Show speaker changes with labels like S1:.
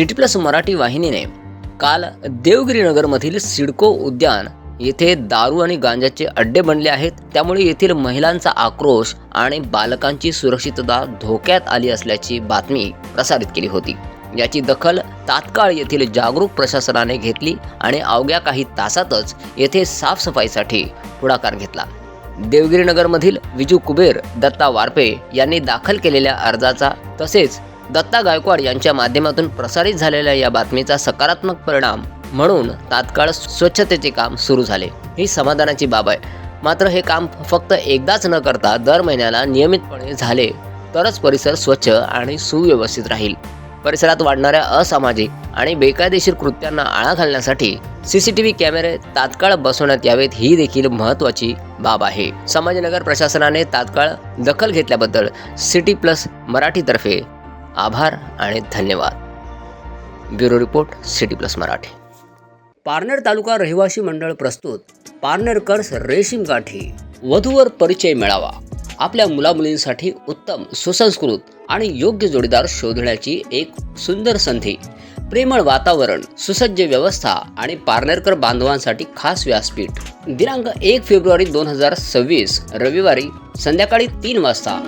S1: City plus Marathi वाहिनीने काल देवगिरी नगरमधील सिडको उद्यान येथे दारू आणि गांजाचे अड्डे बनले आहेत, त्यामुळे येथील महिलांचा आक्रोश आणि बालकांची सुरक्षितता धोक्यात आली असल्याची बातमी प्रसारित केली होती। याची दखल तात्काळ येथील जागरूक प्रशासनाने घेतली आणि अवघ्या काही तासातच येथे साफसफाईसाठी पुढाकार घेतला। देवगिरी नगरमधील विजू कुबेर, दत्ता वारपे यांनी दाखल केलेल्या अर्जाचा तसेच दत्ता गायकवाड यांच्या माध्यमातून प्रसारित झालेल्या या बातमीचा सकारात्मक परिणाम म्हणून तात्काळ स्वच्छतेचे काम सुरू झाले। ही समाधानाची बाब आहे। मात्र हे काम फक्त एकदाच न करता दर महिन्याला नियमितपणे झाले तरच परिसर स्वच्छ आणि सुव्यवस्थित राहील। परिसरात वाढणाऱ्या असामाजिक आणि बेकायदेशीर कृत्यांना आळा घालण्यासाठी सीसीटीव्ही कॅमेरे तात्काळ बसवण्यात यावेत, ही देखील महत्त्वाची बाब आहे। संभाजीनगर प्रशासनाने तात्काळ दखल घेतल्याबद्दल सिटी प्लस मराठीतर्फे आभार आणि धन्यवाद। Bureau report city plus Marathi.
S2: Parner taluka रहिवासी मंडळ प्रस्तुत पारनेरकर्स रेशीम गाठी वधूवर परिचय मेळावा। आपल्या मुलामुलींसाठी उत्तम, सुसंस्कृत आणि योग्य जोडीदार शोधण्याची एक सुंदर संधी। प्रेमळ वातावरण, सुसज्ज व्यवस्था आणि पारनेरकर बांधवांसाठी खास व्यासपीठ। दिनांक 1 फेब्रुवारी 2026 रविवारी संध्याकाळी 3 वाजता।